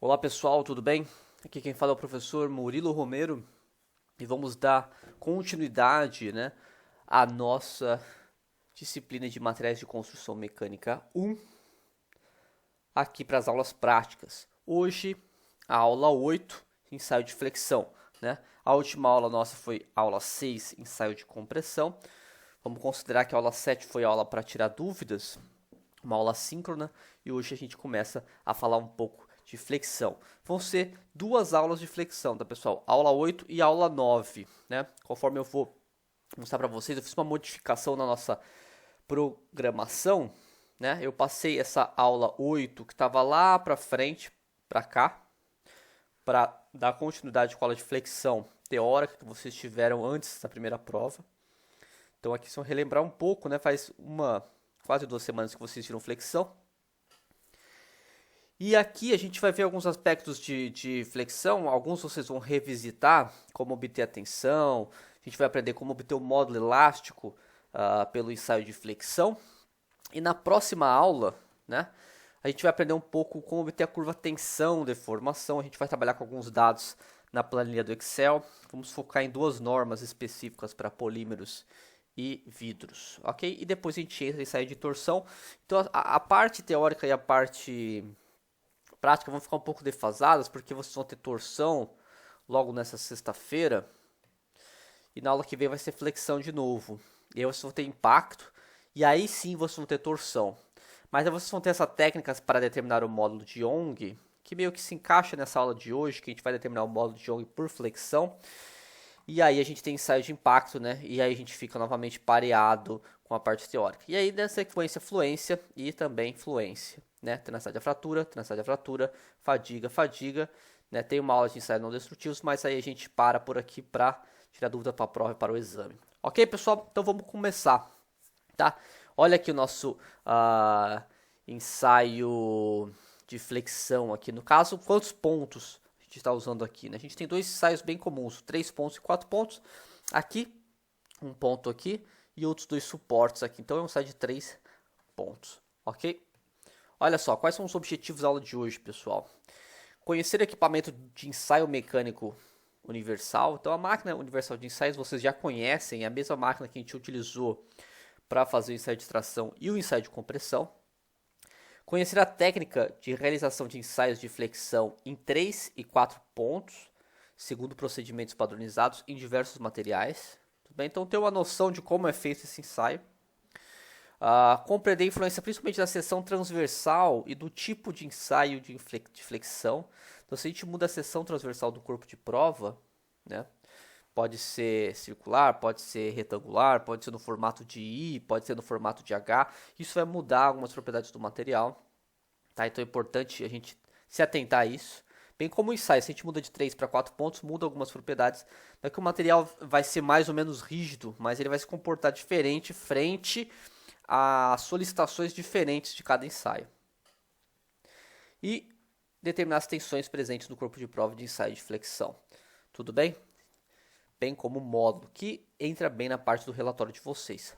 Olá pessoal, tudo bem? Aqui quem fala é o professor Murilo Romero e vamos dar continuidade, à nossa disciplina de materiais de construção mecânica 1 aqui para as aulas práticas. Hoje a aula 8, ensaio de flexão, A última aula nossa foi a aula 6, ensaio de compressão. Vamos considerar que a aula 7 foi a aula para tirar dúvidas, uma aula síncrona, e hoje a gente começa a falar um pouco de flexão. Vão ser duas aulas de flexão, tá pessoal? Aula 8 e aula 9, Conforme eu vou mostrar para vocês, eu fiz uma modificação na nossa programação, Eu passei essa aula 8 que estava lá para frente, para cá, para dar continuidade com a aula de flexão teórica que vocês tiveram antes da primeira prova. Então aqui só relembrar um pouco, Faz quase 2 semanas que vocês viram flexão. E aqui a gente vai ver alguns aspectos de flexão, alguns vocês vão revisitar, como obter a tensão, a gente vai aprender como obter o módulo elástico pelo ensaio de flexão. E na próxima aula, a gente vai aprender um pouco como obter a curva tensão, deformação, a gente vai trabalhar com alguns dados na planilha do Excel, vamos focar em 2 normas específicas para polímeros e vidros, ok? E depois a gente entra em ensaio de torção. Então a parte teórica e a parte prática vão ficar um pouco defasadas, porque vocês vão ter torção logo nessa sexta-feira, e na aula que vem vai ser flexão de novo, e aí vocês vão ter impacto, e aí sim vocês vão ter torção. Mas aí vocês vão ter essas técnicas para determinar o módulo de Young, que meio que se encaixa nessa aula de hoje, que a gente vai determinar o módulo de Young por flexão, e aí a gente tem ensaio de impacto, e aí a gente fica novamente pareado com a parte teórica. E aí nessa sequência, fluência e também fluência, Tenacidade a fratura, fadiga, Tem uma aula de ensaios não destrutivos, mas aí a gente para por aqui para tirar dúvida para a prova e para o exame. Ok, pessoal? Então vamos começar, tá? Olha aqui o nosso ensaio de flexão aqui. No caso, quantos pontos a gente está usando aqui, A gente tem 2 ensaios bem comuns, 3 pontos e 4 pontos. Aqui, um ponto aqui e outros 2 suportes aqui. Então é um ensaio de 3 pontos, ok? Olha só, quais são os objetivos da aula de hoje, pessoal? Conhecer o equipamento de ensaio mecânico universal. Então a máquina universal de ensaios vocês já conhecem, é a mesma máquina que a gente utilizou para fazer o ensaio de tração e o ensaio de compressão. Conhecer a técnica de realização de ensaios de flexão em 3 e 4 pontos, segundo procedimentos padronizados em diversos materiais. Tudo bem? Então ter uma noção de como é feito esse ensaio. Compreender a influência principalmente da seção transversal e do tipo de ensaio de flexão. Então se a gente muda a seção transversal do corpo de prova, pode ser circular, pode ser retangular, pode ser no formato de I, pode ser no formato de H. Isso vai mudar algumas propriedades do material, tá? Então é importante a gente se atentar a isso. Bem como o ensaio, se a gente muda de 3 para 4 pontos, muda algumas propriedades. Não é que o material vai ser mais ou menos rígido, mas ele vai se comportar diferente frente a solicitações diferentes de cada ensaio. E determinar as tensões presentes no corpo de prova de ensaio de flexão. Tudo bem? Bem como o módulo, que entra bem na parte do relatório de vocês.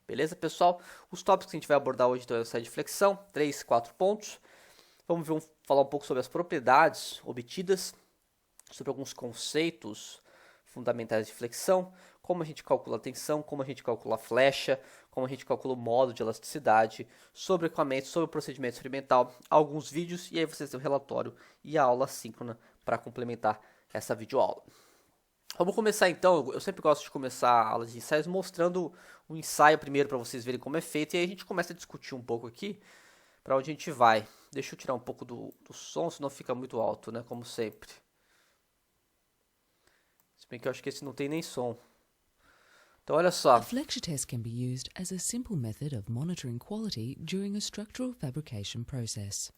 Beleza, pessoal? Os tópicos que a gente vai abordar hoje então é o ensaio de flexão, 3, 4 pontos. Vamos falar um pouco sobre as propriedades obtidas, sobre alguns conceitos fundamentais de flexão, como a gente calcula a tensão, como a gente calcula a flecha, como a gente calcula o módulo de elasticidade, sobre o equipamento, sobre o procedimento experimental, alguns vídeos, e aí vocês têm o relatório e a aula síncrona para complementar essa videoaula. Vamos começar então, eu sempre gosto de começar a aula de ensaios mostrando o ensaio primeiro para vocês verem como é feito, e aí a gente começa a discutir um pouco aqui para onde a gente vai. Deixa eu tirar um pouco do som, senão fica muito alto, como sempre. Se bem que eu acho que esse não tem nem som. Então olha só. A flexure test can be used as a simple method of monitoring quality during a structural fabrication process.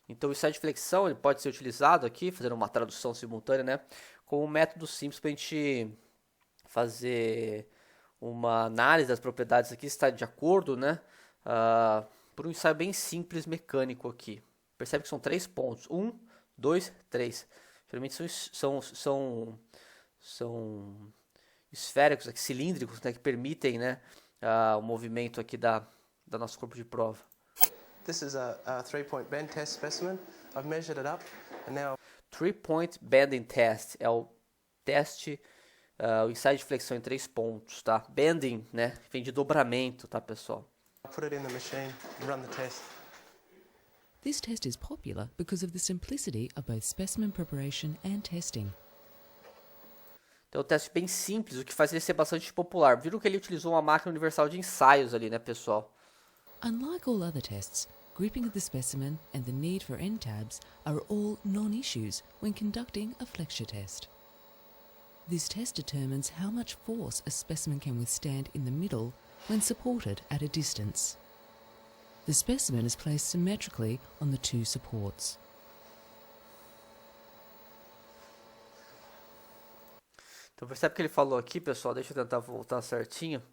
Então o ensaio de flexão ele pode ser utilizado aqui, fazendo uma tradução simultânea, como um método simples para a gente fazer uma análise das propriedades aqui, se está de acordo, por um ensaio bem simples mecânico aqui. Percebe que são 3 pontos, 1, 2, 3. Geralmente são esféricos, aqui, cilíndricos, que permitem o movimento aqui da nosso corpo de prova. This is a 3-point bend test specimen. I've measured it up And now 3-point bending test é o teste, o ensaio de flexão em 3 pontos, tá? Bending, né, vem de dobramento, tá, pessoal? I'll put it in the machine and run the test. This test is popular because of the simplicity of both specimen preparation and testing. Então, é um teste bem simples, o que faz ele ser bastante popular. Viram que ele utilizou uma máquina universal de ensaios ali, né, pessoal? Unlike all other tests, gripping of the specimen and the need for end tabs are all non-issues when conducting a flexure test. This test determines how much force a specimen can withstand in the middle when supported at a distance. The specimen is placed symmetrically on the 2 supports. Então percebe o que ele falou aqui, pessoal? Deixa eu tentar voltar certinho.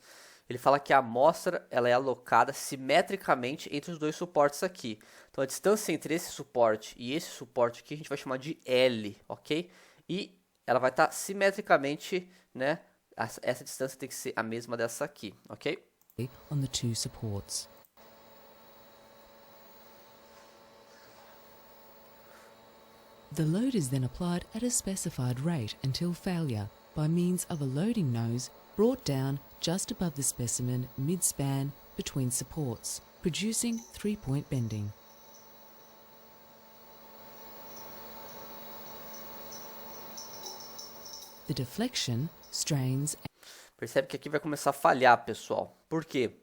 Ele fala que a amostra ela é alocada simetricamente entre os 2 suportes aqui. Então a distância entre esse suporte e esse suporte aqui a gente vai chamar de L, ok? E ela vai estar simetricamente, né? Essa distância tem que ser a mesma dessa aqui, ok? On the 2 supports. The load is then applied at a specified rate until failure by means of a loading nose brought down just above the specimen mid-span between supports, producing 3-point bending. The deflection, strains Percebe que aqui vai começar a falhar, pessoal. Por quê?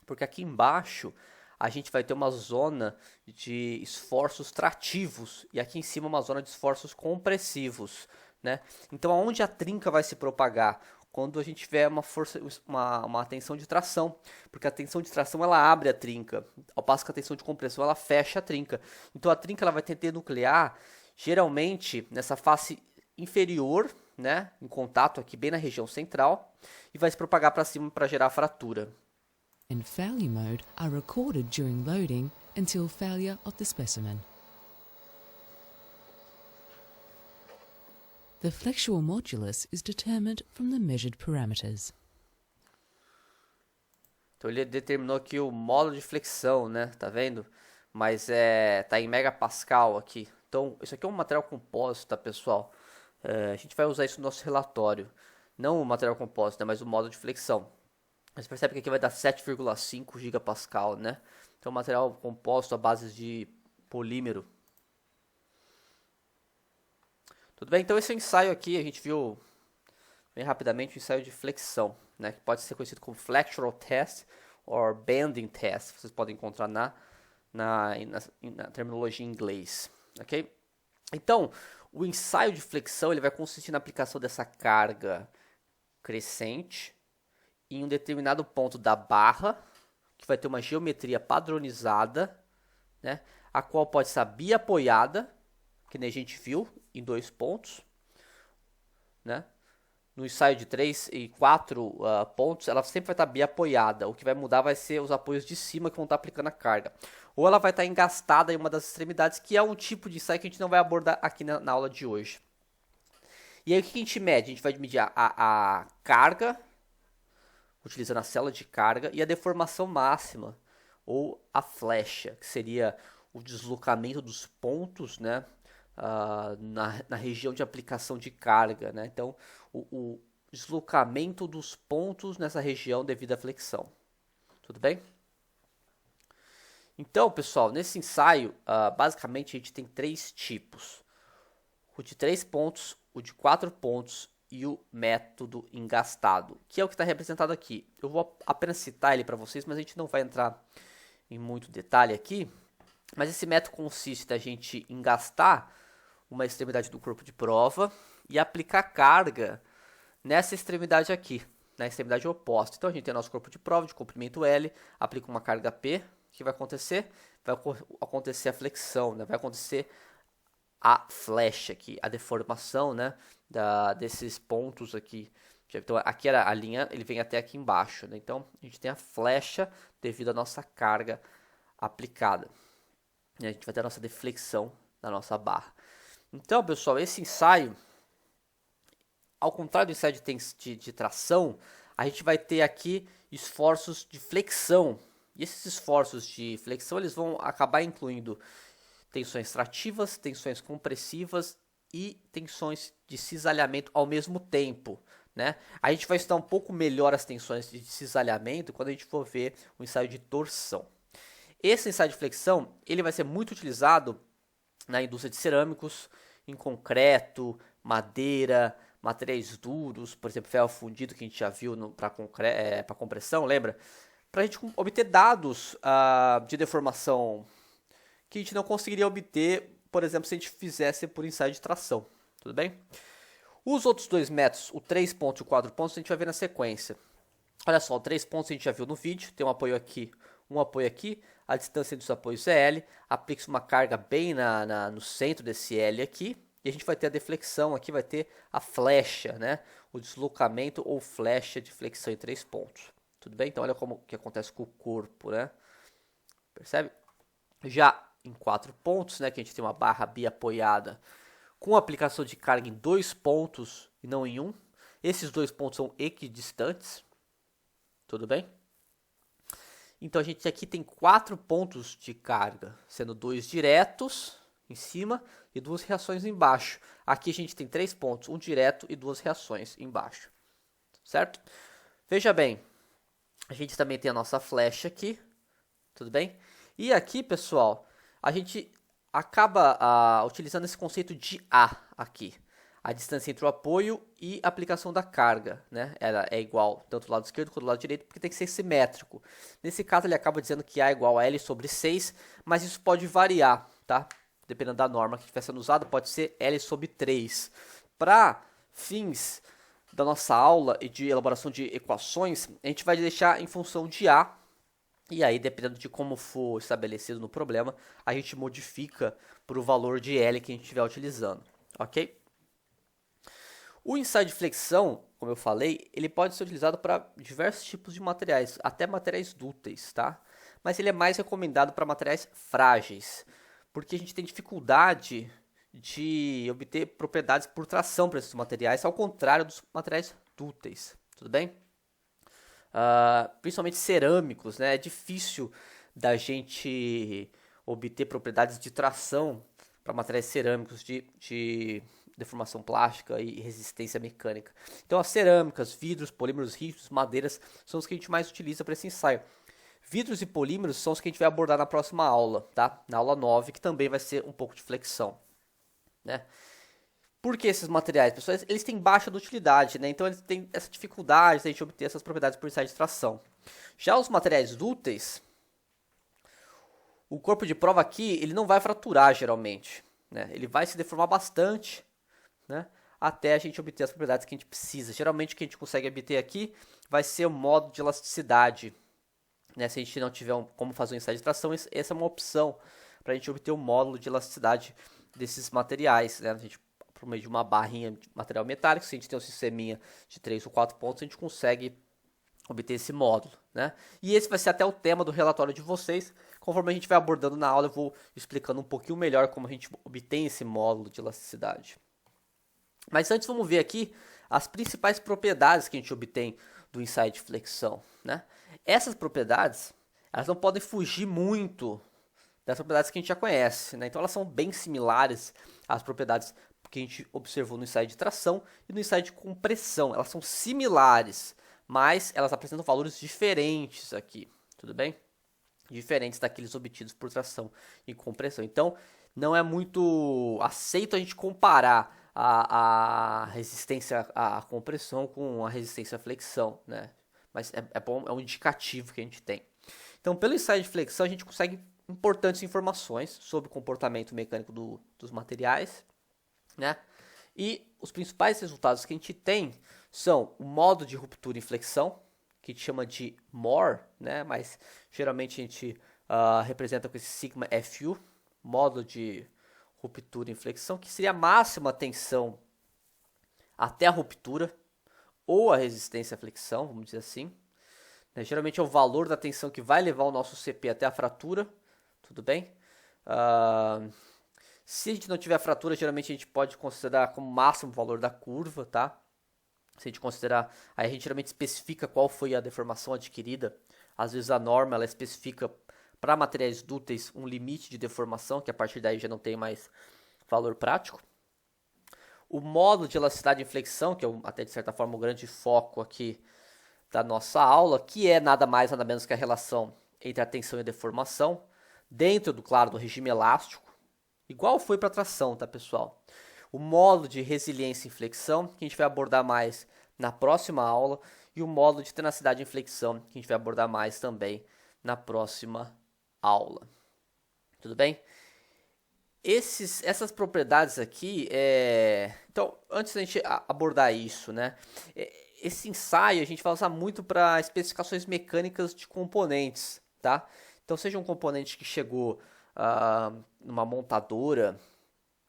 Porque aqui embaixo a gente vai ter uma zona de esforços trativos e aqui em cima uma zona de esforços compressivos, né? Então, aonde a trinca vai se propagar? Quando a gente tiver uma tensão de tração, porque a tensão de tração ela abre a trinca, ao passo que a tensão de compressão ela fecha a trinca. Então, a trinca ela vai tender a nuclear, geralmente nessa face inferior, né, em contato aqui bem na região central, e vai se propagar para cima para gerar fratura. and failure mode are recorded during loading until failure of the specimen. The flexural modulus is determined from the measured parameters. Então ele determinou aqui o módulo de flexão, né? Tá vendo? Mas tá em megapascal aqui. Então isso aqui é um material compósito, tá, pessoal? A gente vai usar isso no nosso relatório. Não o material compósito, né? Mas o módulo de flexão. Mas percebe que aqui vai dar 7,5 gigapascal, né? Então material composto à base de polímero. Tudo bem? Então esse ensaio aqui a gente viu bem rapidamente o ensaio de flexão, né? Que pode ser conhecido como flexural test ou bending test. Vocês podem encontrar na terminologia em inglês, ok? Então, o ensaio de flexão ele vai consistir na aplicação dessa carga crescente em um determinado ponto da barra, que vai ter uma geometria padronizada, né? A qual pode estar biapoiada, que nem a gente viu, em 2 pontos, né? No ensaio de 3 e 4 pontos, ela sempre vai estar biapoiada. O que vai mudar vai ser os apoios de cima que vão estar aplicando a carga. Ou ela vai estar engastada em uma das extremidades, que é um tipo de ensaio que a gente não vai abordar aqui na aula de hoje. E aí o que a gente mede? A gente vai medir a carga, utilizando a célula de carga, e a deformação máxima, ou a flecha, que seria o deslocamento dos pontos, né? Na região de aplicação de carga, né? Então, o deslocamento dos pontos nessa região devido à flexão. Tudo bem? Então, pessoal, nesse ensaio, basicamente a gente tem 3 tipos. O de 3 pontos, o de 4 pontos e o método engastado, que é o que está representado aqui. Eu vou apenas citar ele para vocês, mas a gente não vai entrar em muito detalhe aqui. Mas esse método consiste da gente engastar uma extremidade do corpo de prova e aplicar carga nessa extremidade aqui, na extremidade oposta. Então a gente tem nosso corpo de prova de comprimento L, aplica uma carga P, o que vai acontecer? Vai acontecer a flexão, né? Vai acontecer a flecha aqui, a deformação, né? Desses pontos aqui. Então aqui era a linha, ele vem até aqui embaixo, né? Então a gente tem a flecha devido à nossa carga aplicada. E a gente vai ter a nossa deflexão da nossa barra. Então, pessoal, esse ensaio, ao contrário do ensaio de tração, a gente vai ter aqui esforços de flexão. E esses esforços de flexão, eles vão acabar incluindo tensões trativas, tensões compressivas e tensões de cisalhamento ao mesmo tempo, né? A gente vai estudar um pouco melhor as tensões de cisalhamento quando a gente for ver o ensaio de torção. Esse ensaio de flexão, ele vai ser muito utilizado na indústria de cerâmicos, em concreto, madeira, materiais duros, por exemplo, ferro fundido que a gente já viu para compressão, lembra? Para a gente obter dados de deformação que a gente não conseguiria obter, por exemplo, se a gente fizesse por ensaio de tração, tudo bem? Os outros dois métodos, o 3 pontos e o 4 pontos, a gente vai ver na sequência. Olha só, o 3 pontos a gente já viu no vídeo, tem um apoio aqui, a distância entre os apoios é L, aplica-se uma carga bem no centro desse L aqui, e a gente vai ter a deflexão, aqui vai ter a flecha, né? O deslocamento ou flecha de flexão em 3 pontos. Tudo bem? Então olha como que acontece com o corpo, né? Percebe? Já em 4 pontos, né, que a gente tem uma barra biapoiada com aplicação de carga em 2 pontos e não em 1. Esses 2 pontos são equidistantes. Tudo bem? Então a gente aqui tem 4 pontos de carga, sendo 2 diretos em cima e 2 reações embaixo. Aqui a gente tem 3 pontos, um direto e 2 reações embaixo. Certo? Veja bem, a gente também tem a nossa flecha aqui, tudo bem? E aqui, pessoal, a gente acaba utilizando esse conceito de A aqui. A distância entre o apoio e a aplicação da carga, né? Ela é igual tanto do lado esquerdo quanto do lado direito, porque tem que ser simétrico. Nesse caso, ele acaba dizendo que A é igual a L sobre 6, mas isso pode variar, tá? Dependendo da norma que estiver sendo usada, pode ser L sobre 3. Para fins da nossa aula e de elaboração de equações, a gente vai deixar em função de A. E aí, dependendo de como for estabelecido no problema, a gente modifica para o valor de L que a gente estiver utilizando, ok? O ensaio de flexão, como eu falei, ele pode ser utilizado para diversos tipos de materiais, até materiais dúteis, tá? Mas ele é mais recomendado para materiais frágeis, porque a gente tem dificuldade de obter propriedades por tração para esses materiais, ao contrário dos materiais dúteis, tudo bem? Principalmente cerâmicos, né? É difícil da gente obter propriedades de tração para materiais cerâmicos de deformação plástica e resistência mecânica. Então as cerâmicas, vidros, polímeros rígidos, madeiras são os que a gente mais utiliza para esse ensaio. Vidros e polímeros são os que a gente vai abordar na próxima aula, tá? Na aula 9, que também vai ser um pouco de flexão, né? Por que esses materiais, pessoal? Eles têm baixa dutilidade, né? Então eles têm essa dificuldade de a gente obter essas propriedades por ensaio de tração. Já os materiais dúteis, o corpo de prova aqui, ele não vai fraturar geralmente, né? Ele vai se deformar bastante, né? Até a gente obter as propriedades que a gente precisa. Geralmente o que a gente consegue obter aqui vai ser o modo de elasticidade, né? Se a gente não tiver como fazer um ensaio de tração, essa é uma opção para a gente obter o módulo de elasticidade desses materiais, né? A gente, por meio de uma barrinha de material metálico, se a gente tem um sisteminha de 3 ou 4 pontos, a gente consegue obter esse módulo, né? E esse vai ser até o tema do relatório de vocês. Conforme a gente vai abordando na aula, eu vou explicando um pouquinho melhor como a gente obtém esse módulo de elasticidade. Mas antes vamos ver aqui as principais propriedades que a gente obtém do ensaio de flexão, né? Essas propriedades, elas não podem fugir muito das propriedades que a gente já conhece, né? Então elas são bem similares às propriedades que a gente observou no ensaio de tração e no ensaio de compressão. Elas são similares, mas elas apresentam valores diferentes aqui, tudo bem? Diferentes daqueles obtidos por tração e compressão. Então não é muito aceito a gente comparar a resistência à compressão com a resistência à flexão, né? Mas é bom, é um indicativo que a gente tem. Então, pelo ensaio de flexão, a gente consegue importantes informações sobre o comportamento mecânico dos materiais, né? E os principais resultados que a gente tem são o modo de ruptura e flexão, que a gente chama de MOR, né? Mas geralmente a gente representa com esse sigma FU, modo de ruptura e flexão, que seria a máxima tensão até a ruptura, ou a resistência à flexão, vamos dizer assim. Né? Geralmente é o valor da tensão que vai levar o nosso CP até a fratura, tudo bem? Se a gente não tiver fratura, geralmente a gente pode considerar como máximo o valor da curva, tá? Se a gente considerar, aí a gente geralmente especifica qual foi a deformação adquirida. Às vezes a norma ela especifica para materiais dúteis um limite de deformação, que a partir daí já não tem mais valor prático. O módulo de elasticidade e inflexão, que é até de certa forma o grande foco aqui da nossa aula, que é nada mais nada menos que a relação entre a tensão e a deformação, dentro claro, do regime elástico, igual foi para a tração, tá pessoal? O módulo de resiliência e inflexão, que a gente vai abordar mais na próxima aula, e o módulo de tenacidade e inflexão, que a gente vai abordar mais também na próxima aula. Tudo bem? Essas propriedades aqui, então, antes da gente abordar isso, né? Esse ensaio a gente vai usar muito para especificações mecânicas de componentes, tá? Então, seja um componente que chegou numa montadora,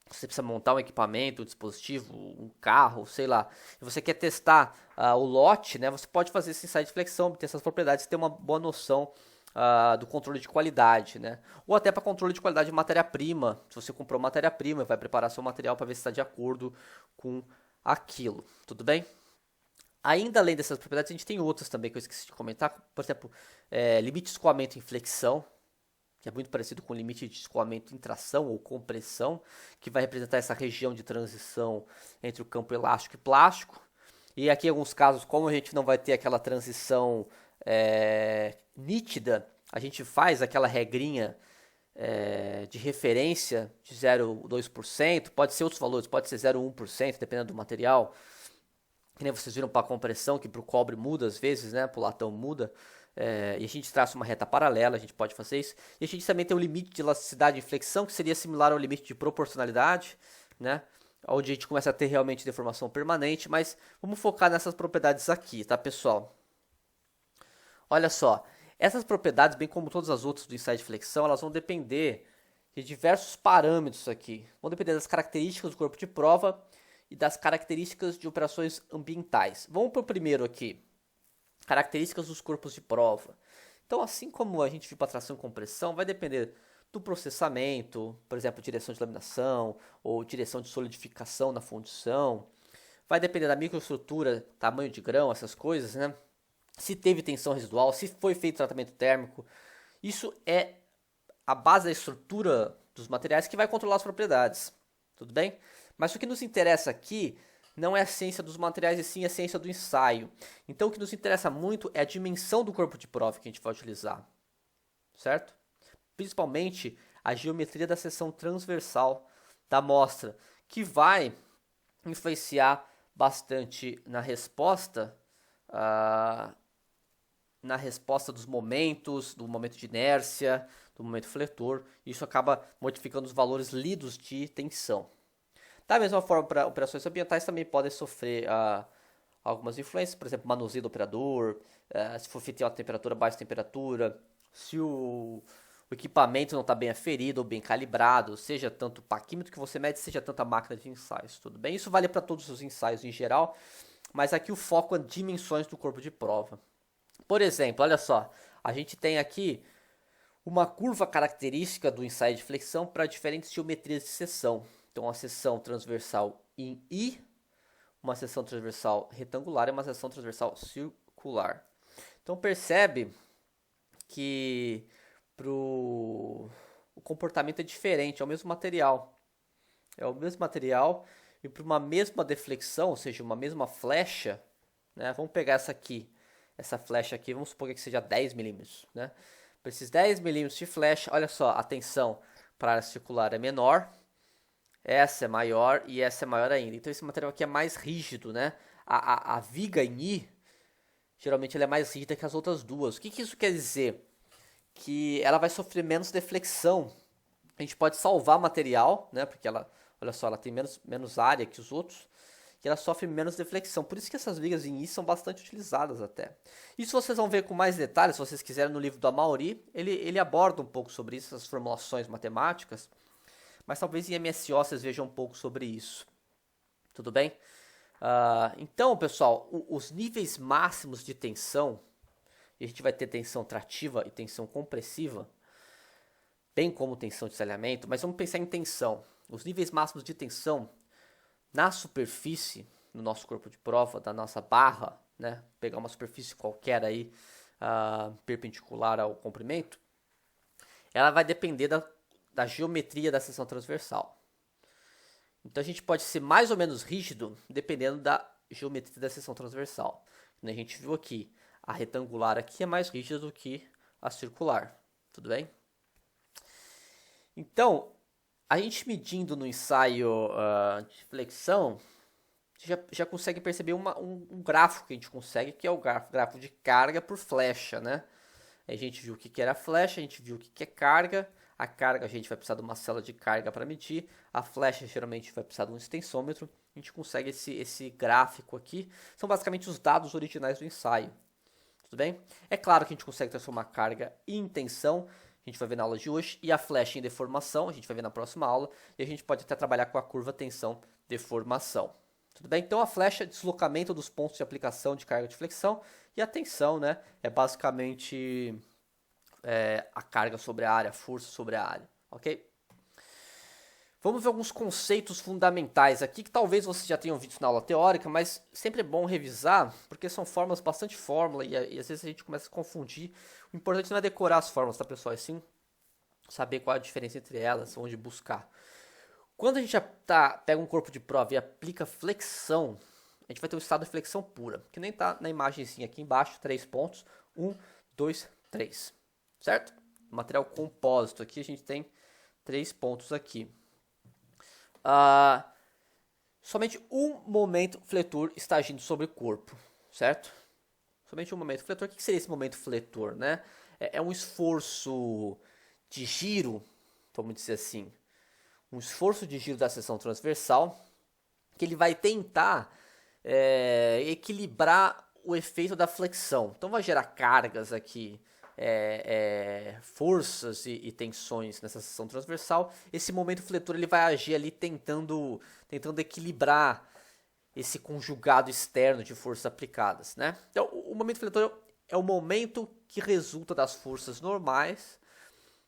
você precisa montar um equipamento, um dispositivo, um carro, sei lá, e você quer testar o lote, né? Você pode fazer esse ensaio de flexão, ter essas propriedades, ter uma boa noção do controle de qualidade, né? Ou até para controle de qualidade de matéria-prima. Se você comprou matéria-prima, vai preparar seu material para ver se está de acordo com aquilo, tudo bem? Ainda além dessas propriedades, a gente tem outras também que eu esqueci de comentar, por exemplo, limite de escoamento em flexão, que é muito parecido com o limite de escoamento em tração ou compressão, que vai representar essa região de transição entre o campo elástico e plástico. E aqui em alguns casos, como a gente não vai ter aquela transição nítida, a gente faz aquela regrinha de referência de 0,2%, pode ser outros valores, pode ser 0,1%, dependendo do material. Que nem vocês viram para a compressão, que para o cobre muda às vezes, né? Para o latão muda. E a gente traça uma reta paralela, a gente pode fazer isso. E a gente também tem o limite de elasticidade e inflexão, que seria similar ao limite de proporcionalidade, né? Onde a gente começa a ter realmente deformação permanente. Mas vamos focar nessas propriedades aqui, tá, pessoal? Olha só, essas propriedades, bem como todas as outras do ensaio de flexão, elas vão depender de diversos parâmetros aqui. Vão depender das características do corpo de prova e das características de operações ambientais. Vamos para o primeiro aqui, características dos corpos de prova. Então, assim como a gente viu para tração e compressão, vai depender do processamento, por exemplo, direção de laminação ou direção de solidificação na fundição. Vai depender da microestrutura, tamanho de grão, essas coisas, né? Se teve tensão residual, se foi feito tratamento térmico. Isso é a base da estrutura dos materiais que vai controlar as propriedades. Tudo bem? Mas o que nos interessa aqui não é a ciência dos materiais, e sim a ciência do ensaio. Então o que nos interessa muito é a dimensão do corpo de prova que a gente vai utilizar. Certo? Principalmente a geometria da seção transversal da amostra, que vai influenciar bastante na resposta dos momentos, do momento de inércia, do momento fletor. Isso acaba modificando os valores lidos de tensão. Da mesma forma, para operações ambientais também podem sofrer algumas influências, por exemplo, manuseio do operador, se for feito em alta temperatura, baixa temperatura, se o equipamento não está bem aferido ou bem calibrado, seja tanto o paquímetro que você mede, seja tanto a máquina de ensaios, tudo bem? Isso vale para todos os ensaios em geral, mas aqui o foco é dimensões do corpo de prova. Por exemplo, olha só, a gente tem aqui uma curva característica do ensaio de flexão para diferentes geometrias de seção. Então, uma seção transversal em I, uma seção transversal retangular e uma seção transversal circular. Então, percebe que o comportamento é diferente, é o mesmo material. É o mesmo material e para uma mesma deflexão, ou seja, uma mesma flecha, né? Vamos pegar essa flecha aqui, vamos supor que seja 10 milímetros, né? Para esses 10 milímetros de flecha, olha só, a tensão para a área circular é menor, essa é maior e essa é maior ainda. Então esse material aqui é mais rígido, né? A viga em I, geralmente ela é mais rígida que as outras duas. O que isso quer dizer? Que ela vai sofrer menos deflexão. A gente pode salvar material, né? Porque ela, olha só, ela tem menos área que os outros. E ela sofre menos deflexão. Por isso que essas vigas em I são bastante utilizadas até. Isso vocês vão ver com mais detalhes, se vocês quiserem, no livro do Amaury. Ele aborda um pouco sobre isso, essas formulações matemáticas. Mas talvez em MSO vocês vejam um pouco sobre isso. Tudo bem? Então, pessoal, os níveis máximos de tensão, e a gente vai ter tensão trativa e tensão compressiva, bem como tensão de desalhamento, mas vamos pensar em tensão. Os níveis máximos de tensão na superfície, no nosso corpo de prova, da nossa barra, né? Pegar uma superfície qualquer aí, perpendicular ao comprimento, ela vai depender da geometria da seção transversal. Então a gente pode ser mais ou menos rígido dependendo da geometria da seção transversal. A gente viu aqui, a retangular aqui é mais rígida do que a circular. Tudo bem? Então, a gente medindo no ensaio de flexão, já consegue perceber um gráfico que a gente consegue, que é o gráfico de carga por flecha, né? A gente viu o que era flecha, a gente viu o que é carga. A carga a gente vai precisar de uma célula de carga para medir. A flecha geralmente vai precisar de um extensômetro. A gente consegue esse gráfico aqui. São basicamente os dados originais do ensaio. Tudo bem? É claro que a gente consegue transformar carga em tensão. A gente vai ver na aula de hoje. E a flecha em deformação. A gente vai ver na próxima aula. E a gente pode até trabalhar com a curva tensão-deformação. Tudo bem? Então a flecha é deslocamento dos pontos de aplicação de carga de flexão. E a tensão, né, é basicamente a carga sobre a área, a força sobre a área, ok? Vamos ver alguns conceitos fundamentais aqui, que talvez vocês já tenham visto na aula teórica, mas sempre é bom revisar, porque são fórmulas bastante fórmula, e às vezes a gente começa a confundir. O importante não é decorar as fórmulas, tá, pessoal? É sim saber qual a diferença entre elas, onde buscar. Quando a gente pega um corpo de prova e aplica flexão, a gente vai ter o estado de flexão pura, que nem tá na imagenzinha aqui embaixo, 3 pontos, 1, 2, 3. Certo? Material compósito. Aqui a gente tem 3 pontos aqui. Somente um momento fletor está agindo sobre o corpo. Certo? Somente um momento fletor. O que seria esse momento fletor? Né? É um esforço de giro, vamos dizer assim. Um esforço de giro da seção transversal, que ele vai tentar equilibrar o efeito da flexão. Então vai gerar cargas aqui, forças e tensões nessa seção transversal. Esse momento fletor ele vai agir ali tentando equilibrar esse conjugado externo de forças aplicadas, né? Então o momento fletor é o momento que resulta das forças normais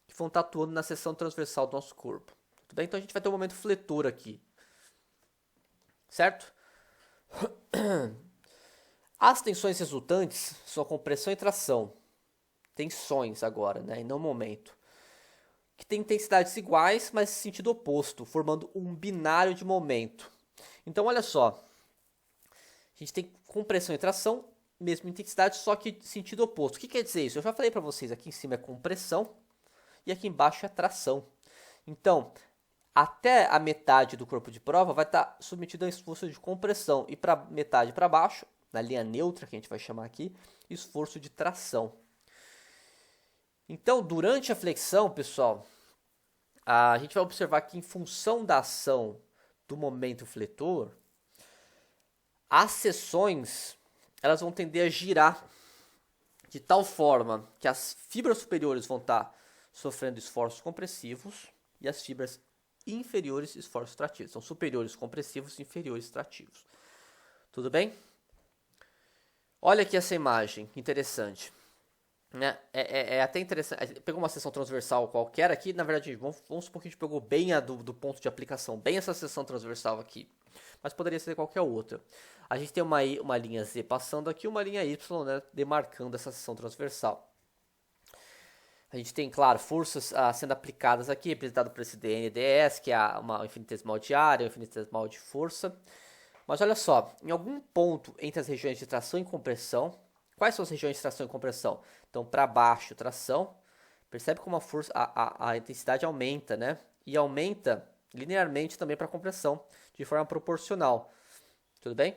que vão estar atuando na seção transversal do nosso corpo. Tudo bem? Então a gente vai ter um momento fletor aqui, certo? As tensões resultantes são compressão e tração. Tensões agora, né, e não momento, que tem intensidades iguais, mas em sentido oposto, formando um binário de momento. Então, olha só, a gente tem compressão e tração, mesma intensidade, só que sentido oposto. O que quer dizer isso? Eu já falei para vocês, aqui em cima é compressão e aqui embaixo é tração. Então, até a metade do corpo de prova vai estar submetido a esforço de compressão e para metade para baixo, na linha neutra que a gente vai chamar aqui, esforço de tração. Então, durante a flexão, pessoal, a gente vai observar que em função da ação do momento fletor, as seções elas vão tender a girar de tal forma que as fibras superiores vão estar sofrendo esforços compressivos e as fibras inferiores esforços trativos. São superiores compressivos e inferiores trativos. Tudo bem? Olha aqui essa imagem, interessante. Né? É até interessante. Pegou uma seção transversal qualquer aqui. Na verdade, vamos supor que a gente pegou bem a do ponto de aplicação, bem essa seção transversal aqui. Mas poderia ser qualquer outra. A gente tem uma linha Z passando aqui, uma linha Y, né, demarcando essa seção transversal. A gente tem, claro, forças sendo aplicadas aqui, representado por esse DNDS, que é uma infinitesimal de área, uma infinitesimal de força. Mas olha só, em algum ponto entre as regiões de tração e compressão, quais são as regiões de tração e compressão? Então, para baixo, tração. Percebe como a intensidade aumenta, né? E aumenta linearmente também para compressão, de forma proporcional. Tudo bem?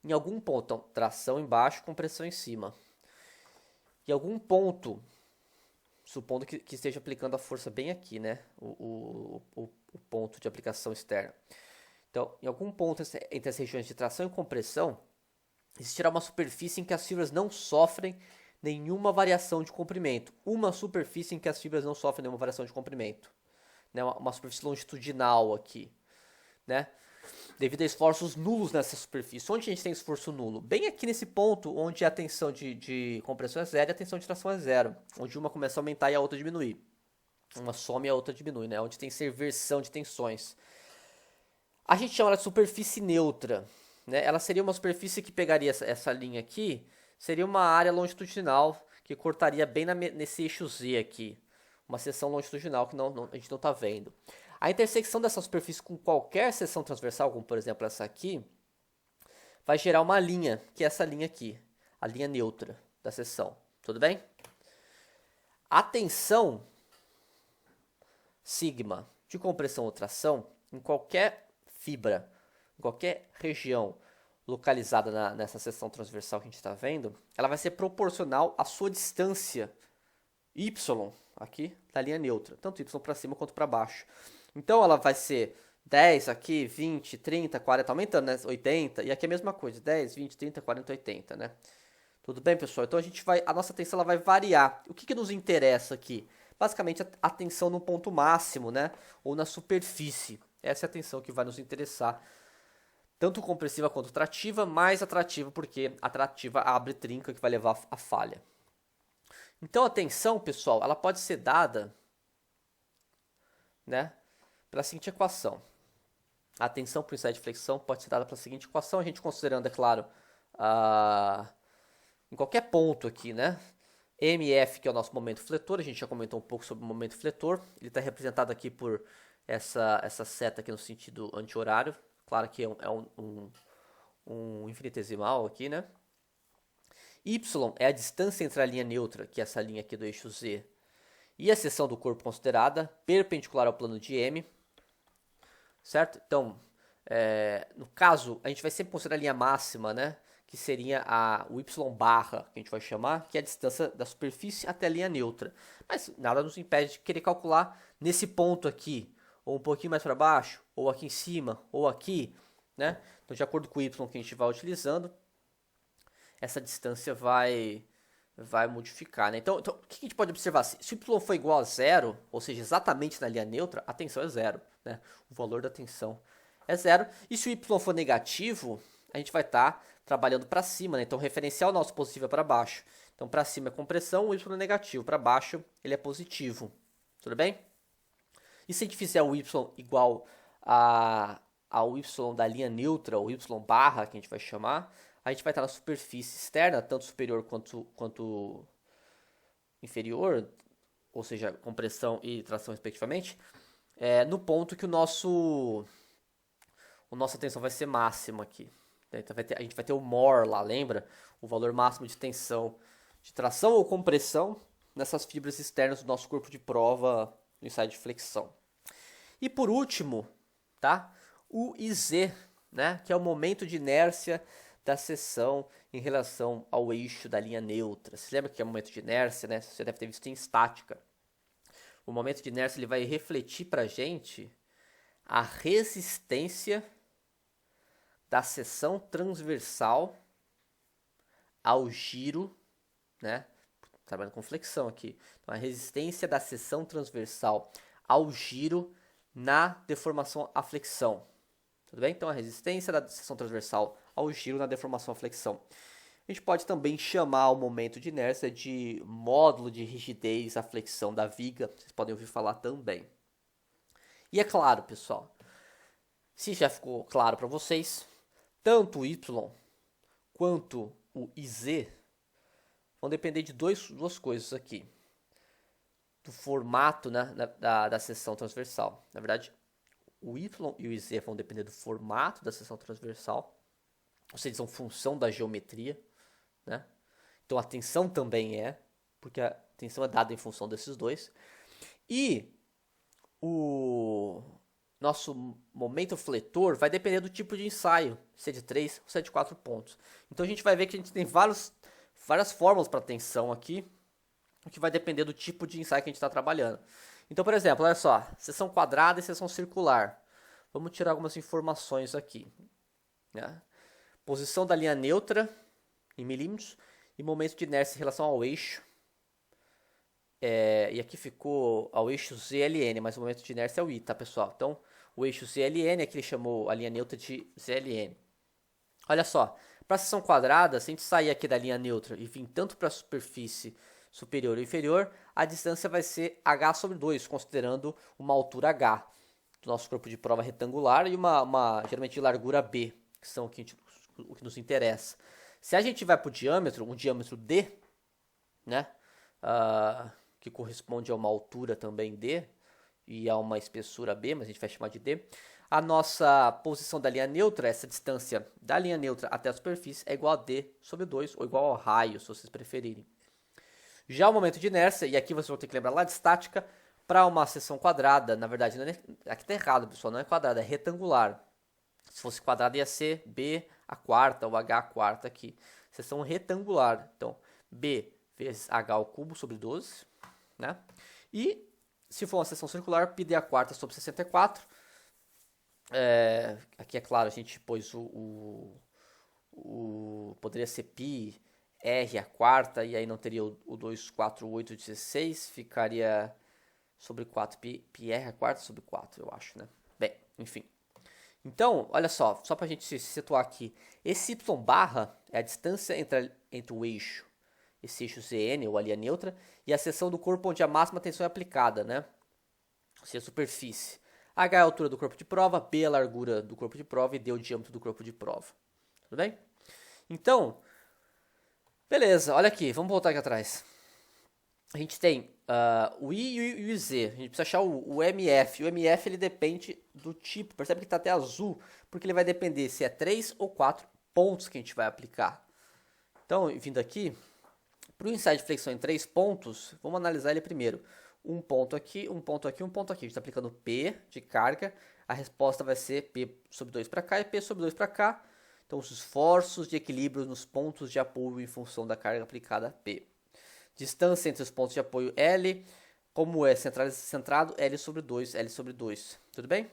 Em algum ponto, então, tração embaixo, compressão em cima. Em algum ponto, supondo que esteja aplicando a força bem aqui, né? O ponto de aplicação externa. Então, em algum ponto entre as regiões de tração e compressão, existirá uma superfície em que as fibras não sofrem nenhuma variação de comprimento. Uma superfície em que as fibras não sofrem nenhuma variação de comprimento. Né? Uma superfície longitudinal aqui. Né? Devido a esforços nulos nessa superfície. Onde a gente tem esforço nulo? Bem aqui nesse ponto onde a tensão de compressão é zero e a tensão de tração é zero. Onde uma começa a aumentar e a outra diminuir. Uma some e a outra diminui. Né? Onde tem inversão de tensões. A gente chama ela de superfície neutra. Né? Ela seria uma superfície que pegaria essa linha aqui. Seria uma área longitudinal que cortaria bem nesse eixo Z aqui. uma seção longitudinal que a gente não está vendo. A intersecção dessa superfície com qualquer seção transversal, como por exemplo essa aqui, vai gerar uma linha, que é essa linha aqui, a linha neutra da seção. Tudo bem? A tensão sigma de compressão ou tração em qualquer fibra, em qualquer região localizada nessa seção transversal que a gente está vendo, ela vai ser proporcional à sua distância y aqui da linha neutra, tanto y para cima quanto para baixo. Então ela vai ser 10 aqui, 20, 30, 40, aumentando, né? 80, e aqui é a mesma coisa, 10, 20, 30, 40, 80, né? Tudo bem, pessoal? Então a nossa tensão ela vai variar. O que nos interessa aqui? Basicamente a tensão no ponto máximo, né? Ou na superfície. Essa é a tensão que vai nos interessar. Tanto compressiva quanto trativa, mais atrativa porque a trativa abre trinca que vai levar a falha. Então a tensão, pessoal, ela pode ser dada, né, pela seguinte equação. A tensão por instante de flexão pode ser dada pela seguinte equação, a gente considerando, é claro, em qualquer ponto aqui, né, MF, que é o nosso momento fletor, a gente já comentou um pouco sobre o momento fletor, ele está representado aqui por essa seta aqui no sentido anti-horário. Claro que é um infinitesimal aqui, né? Y é a distância entre a linha neutra, que é essa linha aqui do eixo Z, e a seção do corpo considerada, perpendicular ao plano de M, certo? Então, no caso, a gente vai sempre considerar a linha máxima, né? Que seria o Y barra, que a gente vai chamar, que é a distância da superfície até a linha neutra. Mas nada nos impede de querer calcular nesse ponto aqui, ou um pouquinho mais para baixo, ou aqui em cima, ou aqui, né? Então, de acordo com o Y que a gente vai utilizando, essa distância vai modificar, né? Então, o que a gente pode observar? Se Y for igual a zero, ou seja, exatamente na linha neutra, a tensão é zero, né? O valor da tensão é zero. E se o Y for negativo, a gente vai estar trabalhando para cima, né? Então, o referencial nosso positivo é para baixo. Então, para cima é compressão, o Y é negativo. Para baixo, ele é positivo. Tudo bem? E se a gente fizer o Y igual ao Y da linha neutra, ou Y barra, que a gente vai chamar, a gente vai estar na superfície externa, tanto superior quanto inferior, ou seja, compressão e tração respectivamente, no ponto que a nossa tensão vai ser máxima aqui. Então a gente vai ter o MOR lá, lembra? O valor máximo de tensão de tração ou compressão nessas fibras externas do nosso corpo de prova no ensaio de flexão. E por último, tá? O IZ, né? Que é o momento de inércia da seção em relação ao eixo da linha neutra. Você lembra que é o momento de inércia, né? Você deve ter visto em estática. O momento de inércia ele vai refletir para a gente a resistência da seção transversal ao giro, né? Trabalhando com flexão aqui. Então, a resistência da seção transversal ao giro na deformação à flexão. Tudo bem? Então, a resistência da seção transversal ao giro na deformação à flexão. A gente pode também chamar o momento de inércia de módulo de rigidez à flexão da viga. Vocês podem ouvir falar também. E é claro, pessoal, se já ficou claro para vocês, tanto o Y quanto o IZ vão depender de duas coisas aqui. Do formato, né, da seção transversal. Na verdade, o Y e o IZ vão depender do formato da seção transversal, ou seja, são função da geometria, né? Então a tensão também porque a tensão é dada em função desses dois. E o nosso momento fletor vai depender do tipo de ensaio, se é de 3 ou se é de 4 pontos. Então a gente vai ver que a gente tem várias fórmulas para tensão aqui, o que vai depender do tipo de ensaio que a gente está trabalhando. Então, por exemplo, olha só, seção quadrada e seção circular. Vamos tirar algumas informações aqui, né? Posição da linha neutra em milímetros e momento de inércia em relação ao eixo. E aqui ficou ao eixo ZLN, mas o momento de inércia é o I, tá, pessoal? Então, o eixo ZLN, aqui ele chamou a linha neutra de ZLN. Olha só, para a seção quadrada, se a gente sair aqui da linha neutra e vir tanto para a superfície superior ou inferior, a distância vai ser h sobre 2, considerando uma altura h do nosso corpo de prova retangular e uma geralmente de largura b, que são o que nos interessa. Se a gente vai para o diâmetro, um diâmetro d, né, que corresponde a uma altura também D, e a uma espessura B, mas a gente vai chamar de D. A nossa posição da linha neutra, essa distância da linha neutra até a superfície, é igual a D sobre 2, ou igual ao raio, se vocês preferirem. Já o momento de inércia, e aqui vocês vão ter que lembrar lá de estática, para uma seção quadrada, na verdade, não é, aqui está errado, pessoal, não é quadrada, é retangular. Se fosse quadrada ia ser B a quarta ou H a quarta aqui. Seção retangular, então B vezes H ao cubo sobre 12, né? E se for uma seção circular, πd a quarta sobre 64. Aqui é claro, a gente pôs poderia ser π r a quarta, e aí não teria o 2, 4, 8, 16, ficaria sobre 4, πr a quarta sobre 4, eu acho, né? Bem, enfim. Então, olha só para a gente se situar aqui. Esse y barra é a distância entre o eixo, esse eixo ZN, ou a linha neutra, e a seção do corpo onde a máxima tensão é aplicada, né? Ou seja, a superfície. H é a altura do corpo de prova, B é a largura do corpo de prova e D é o diâmetro do corpo de prova. Tudo bem? Então, beleza, olha aqui, vamos voltar aqui atrás. A gente tem o I e o Z, a gente precisa achar o MF. O MF ele depende do tipo, percebe que está até azul, porque ele vai depender se é 3 ou 4 pontos que a gente vai aplicar. Então, vindo aqui, para o ensaio de flexão em 3 pontos, vamos analisar ele primeiro. Um ponto aqui, um ponto aqui, um ponto aqui. A gente está aplicando P de carga, a resposta vai ser P sobre 2 para cá e P sobre 2 para cá. Então, os esforços de equilíbrio nos pontos de apoio em função da carga aplicada P. Distância entre os pontos de apoio L, como é centrado, L sobre 2, L sobre 2. Tudo bem?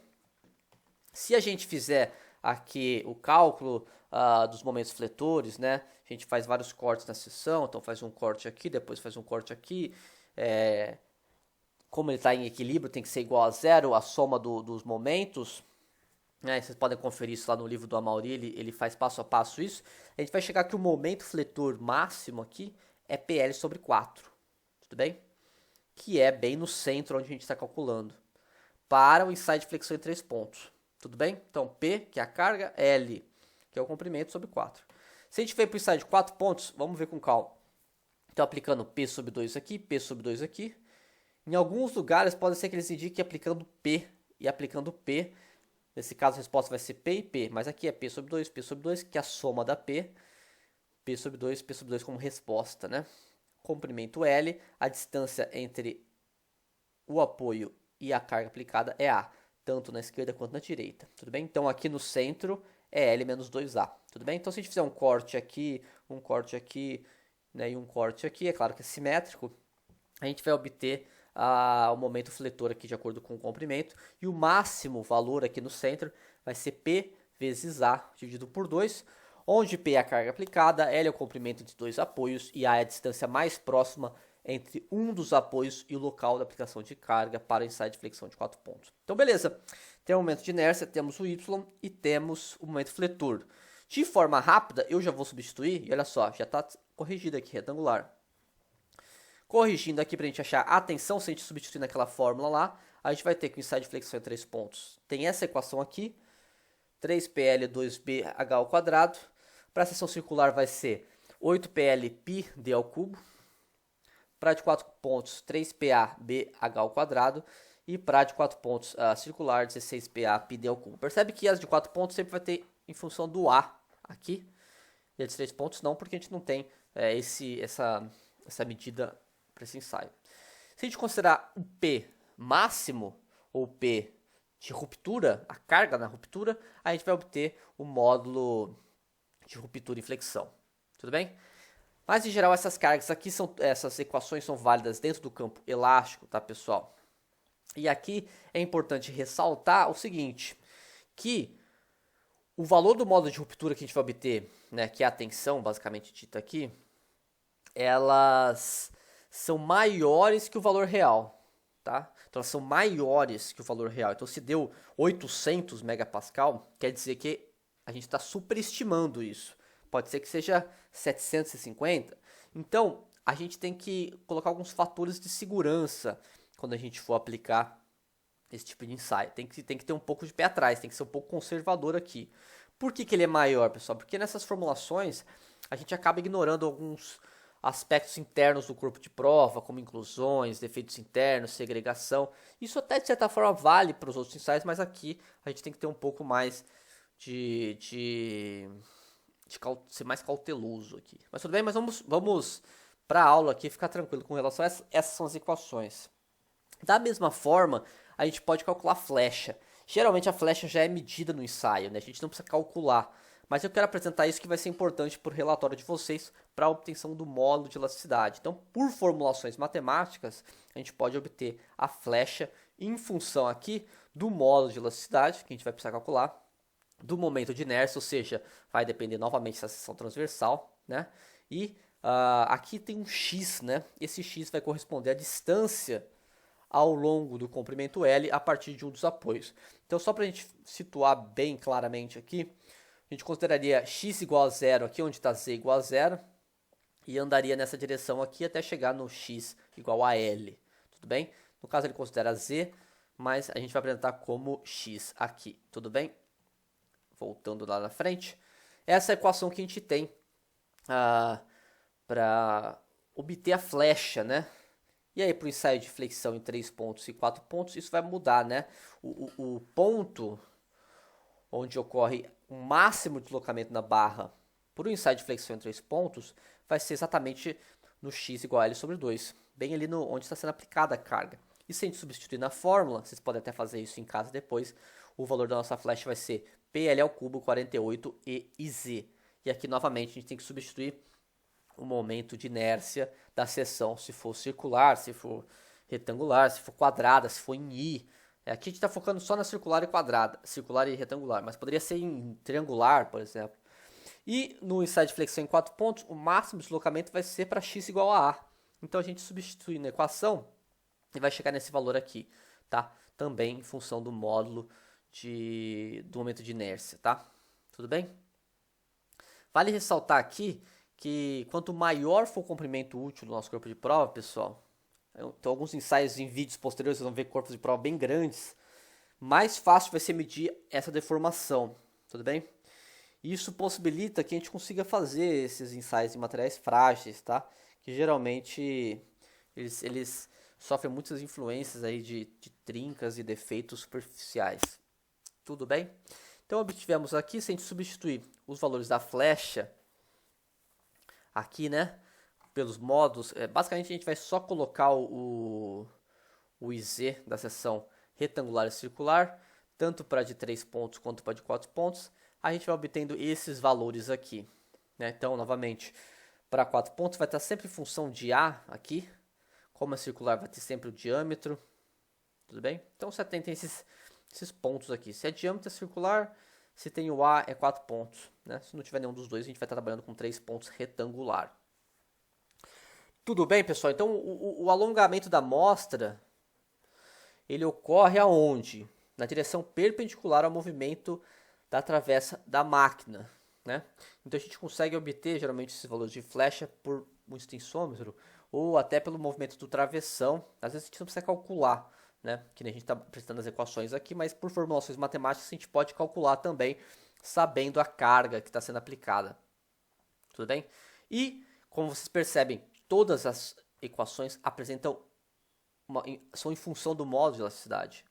Se a gente fizer aqui o cálculo dos momentos fletores, né? A gente faz vários cortes na seção, então faz um corte aqui, depois faz um corte aqui. Como ele está em equilíbrio, tem que ser igual a zero, a soma dos momentos. Né? Vocês podem conferir isso lá no livro do Amaury, ele faz passo a passo isso. A gente vai chegar que o momento fletor máximo aqui é PL sobre 4, tudo bem? Que é bem no centro onde a gente está calculando, para o ensaio de flexão em 3 pontos, tudo bem? Então, P, que é a carga, L, que é o comprimento, sobre 4. Se a gente for para o ensaio de 4 pontos, vamos ver com calma. Então, aplicando P sobre 2 aqui, P sobre 2 aqui. Em alguns lugares, pode ser que eles indiquem aplicando P e aplicando P. Nesse caso, a resposta vai ser P e P, mas aqui é P sobre 2, que é a soma da P. P sobre 2 como resposta, né? Comprimento L, a distância entre o apoio e a carga aplicada é A, tanto na esquerda quanto na direita, tudo bem? Então aqui no centro é L menos 2A, tudo bem? Então se a gente fizer um corte aqui, né, e um corte aqui, é claro que é simétrico, a gente vai obter o momento fletor aqui de acordo com o comprimento, e o máximo valor aqui no centro vai ser P vezes A dividido por 2, onde P é a carga aplicada, L é o comprimento entre dois apoios e A é a distância mais próxima entre um dos apoios e o local da aplicação de carga para o ensaio de flexão de 4 pontos. Então, beleza. Tem o momento de inércia, temos o Y e temos o momento fletor. De forma rápida, eu já vou substituir, e olha só, já está corrigido aqui, retangular. Corrigindo aqui para a gente achar a tensão, se a gente substituir naquela fórmula lá, a gente vai ter que o ensaio de flexão em 3 pontos tem essa equação aqui, 3PL 2BH ao quadrado. Para a seção circular vai ser 8PL π d ao cubo. Para de 4 pontos, 3PA BH ao quadrado. E para de 4 pontos circular, 16PA π d ao cubo. Percebe que as de 4 pontos sempre vai ter em função do A aqui. E as de 3 pontos não, porque a gente não tem essa medida para esse ensaio. Se a gente considerar o P máximo, ou P de ruptura, a carga na ruptura, a gente vai obter o módulo de ruptura e flexão, tudo bem? Mas em geral essas cargas aqui, essas equações são válidas dentro do campo elástico, tá pessoal? E aqui é importante ressaltar o seguinte, que o valor do módulo de ruptura que a gente vai obter, né, que é a tensão basicamente dita aqui, elas são maiores que o valor real, tá? Então elas são maiores que o valor real. Então se deu 800 megapascal, quer dizer que a gente está superestimando isso. Pode ser que seja 750. Então, a gente tem que colocar alguns fatores de segurança quando a gente for aplicar esse tipo de ensaio. Tem que ter um pouco de pé atrás, tem que ser um pouco conservador aqui. Por que ele é maior, pessoal? Porque nessas formulações a gente acaba ignorando aspectos internos do corpo de prova, como inclusões, defeitos internos, segregação. Isso até de certa forma vale para os outros ensaios, mas aqui a gente tem que ter um pouco mais ser mais cauteloso aqui. Mas tudo bem, mas vamos para a aula aqui, ficar tranquilo com relação a essas são as equações. Da mesma forma, a gente pode calcular a flecha. Geralmente a flecha já é medida no ensaio, né? A gente não precisa calcular. Mas eu quero apresentar isso que vai ser importante para o relatório de vocês para a obtenção do módulo de elasticidade. Então, por formulações matemáticas, a gente pode obter a flecha em função aqui do módulo de elasticidade, que a gente vai precisar calcular, do momento de inércia, ou seja, vai depender novamente da seção transversal, né? E aqui tem um x, né? Esse x vai corresponder à distância ao longo do comprimento L a partir de um dos apoios. Então, só para a gente situar bem claramente aqui, a gente consideraria x igual a zero aqui, onde está z igual a zero, e andaria nessa direção aqui até chegar no x igual a L, tudo bem? No caso ele considera z, mas a gente vai apresentar como x aqui, tudo bem? Voltando lá na frente, essa é a equação que a gente tem para obter a flecha, né? E aí para o ensaio de flexão em 3 pontos e 4 pontos, isso vai mudar, né? O ponto onde ocorre o máximo de deslocamento na barra por um ensaio de flexão em 3 pontos, vai ser exatamente no x igual a L sobre 2, bem ali onde está sendo aplicada a carga. E se a gente substituir na fórmula, vocês podem até fazer isso em casa depois, o valor da nossa flecha vai ser PL ao cubo 48 EIZ. E aqui novamente a gente tem que substituir o momento de inércia da seção, se for circular, se for retangular, se for quadrada, se for em I. Aqui a gente está focando só na circular e quadrada, circular e retangular, mas poderia ser em triangular, por exemplo. E no ensaio de flexão em 4 pontos, o máximo de deslocamento vai ser para x igual a A. Então a gente substitui na equação e vai chegar nesse valor aqui, tá? Também em função do módulo do momento de inércia, tá? Tudo bem? Vale ressaltar aqui que quanto maior for o comprimento útil do nosso corpo de prova, pessoal, então alguns ensaios em vídeos posteriores vocês vão ver corpos de prova bem grandes, mais fácil vai ser medir essa deformação, tudo bem? Isso possibilita que a gente consiga fazer esses ensaios em materiais frágeis, tá? Que geralmente eles sofrem muitas influências aí de trincas e defeitos superficiais. Tudo bem? Então obtivemos aqui, se a gente substituir os valores da flecha aqui, né, pelos módulos, basicamente a gente vai só colocar o IZ da seção retangular e circular, tanto para de 3 pontos quanto para de 4 pontos, a gente vai obtendo esses valores aqui, né? Então, novamente, para 4 pontos vai estar sempre em função de A aqui, como é circular vai ter sempre o diâmetro, tudo bem? Então você tem esses pontos aqui, se é diâmetro é circular, se tem o A é 4 pontos, né? Se não tiver nenhum dos dois, a gente vai estar trabalhando com 3 pontos retangular. Tudo bem, pessoal? Então, o alongamento da amostra, ele ocorre aonde? Na direção perpendicular ao movimento da travessa da máquina, né? Então, a gente consegue obter, geralmente, esses valores de flecha por um extensômetro ou até pelo movimento do travessão. Às vezes, a gente não precisa calcular, né? Que nem a gente está apresentando as equações aqui, mas por formulações matemáticas, a gente pode calcular também, sabendo a carga que está sendo aplicada. Tudo bem? E, como vocês percebem, todas as equações apresentam são em função do módulo de elasticidade.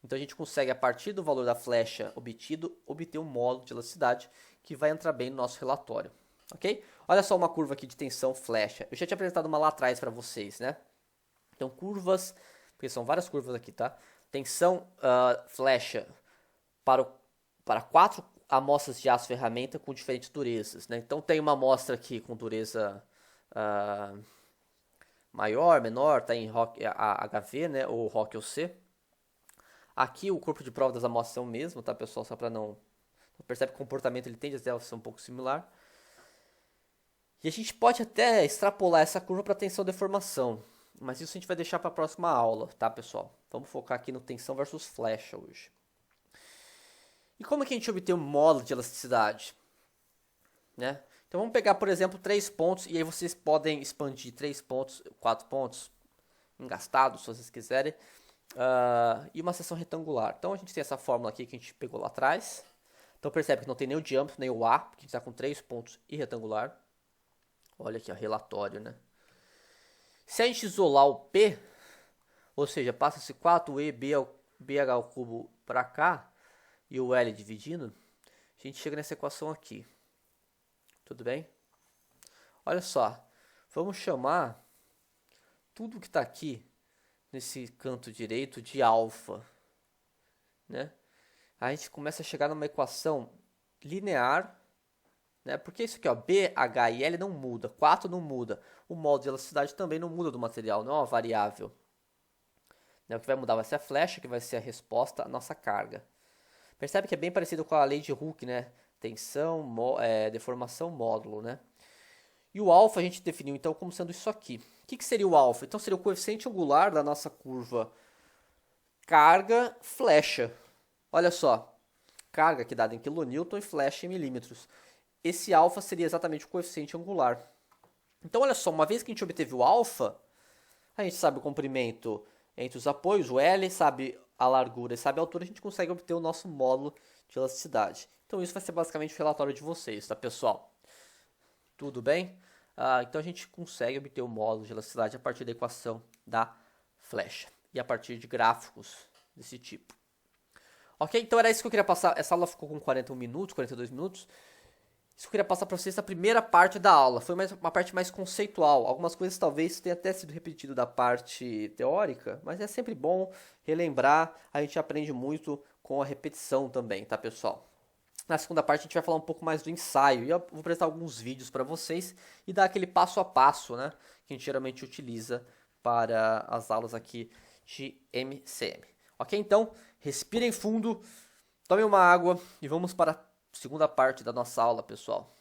Então a gente consegue, a partir do valor da flecha obtido, obter um módulo de elasticidade que vai entrar bem no nosso relatório. Ok? Olha só uma curva aqui de tensão flecha. Eu já tinha apresentado uma lá atrás para vocês, né? Então curvas, porque são várias curvas aqui, tá? Tensão flecha para 4 amostras de aço ferramenta com diferentes durezas, né? Então tem uma amostra aqui com dureza maior, menor, tá em HV, né, ou ROC ou C. Aqui o corpo de prova das amostras é o mesmo, tá, pessoal? Só para não percebe que o comportamento ele tende a ser um pouco similar. E a gente pode até extrapolar essa curva para tensão deformação, mas isso a gente vai deixar para a próxima aula, tá, pessoal? Vamos focar aqui no tensão versus flecha hoje. E como é que a gente obtém um módulo de elasticidade, né? Então vamos pegar, por exemplo, 3 pontos, e aí vocês podem expandir 3 pontos, 4 pontos, engastados, se vocês quiserem, e uma seção retangular. Então a gente tem essa fórmula aqui que a gente pegou lá atrás. Então percebe que não tem nem o diâmetro, nem o A, porque a gente está com 3 pontos e retangular. Olha aqui, ó, relatório, né? Se a gente isolar o P, ou seja, passa esse 4EBH ao cubo para cá, e o L dividindo, a gente chega nessa equação aqui. Tudo bem? Olha só, vamos chamar tudo que está aqui, nesse canto direito, de alfa, né? A gente começa a chegar numa equação linear, né? Porque isso aqui, ó, B, H e L não muda, 4 não muda. O modo de elasticidade também não muda do material, não é uma variável. O que vai mudar vai ser a flecha, que vai ser a resposta à nossa carga. Percebe que é bem parecido com a lei de Hooke, né? Tensão, deformação, módulo, né? E o alfa a gente definiu então como sendo isso aqui. O que seria o alfa? Então seria o coeficiente angular da nossa curva carga flecha. Olha só, carga que é dada em kN e flecha em milímetros. Esse alfa seria exatamente o coeficiente angular. Então olha só, uma vez que a gente obteve o alfa, a gente sabe o comprimento entre os apoios, o L, sabe a largura e sabe a altura, a gente consegue obter o nosso módulo de elasticidade. Então isso vai ser basicamente o relatório de vocês, tá, pessoal? Tudo bem? Então a gente consegue obter o módulo de elasticidade a partir da equação da flecha e a partir de gráficos desse tipo. Ok? Então era isso que eu queria passar. Essa aula ficou com 41 minutos, 42 minutos. Isso que eu queria passar para vocês na primeira parte da aula. Foi uma parte mais conceitual. Algumas coisas talvez tenham até sido repetido da parte teórica, mas é sempre bom relembrar. A gente aprende muito com a repetição também, tá, pessoal? Na segunda parte a gente vai falar um pouco mais do ensaio. E eu vou apresentar alguns vídeos para vocês e dar aquele passo a passo, né, que a gente geralmente utiliza para as aulas aqui de MCM. Ok? Então, respirem fundo, tomem uma água e vamos para a segunda parte da nossa aula, pessoal.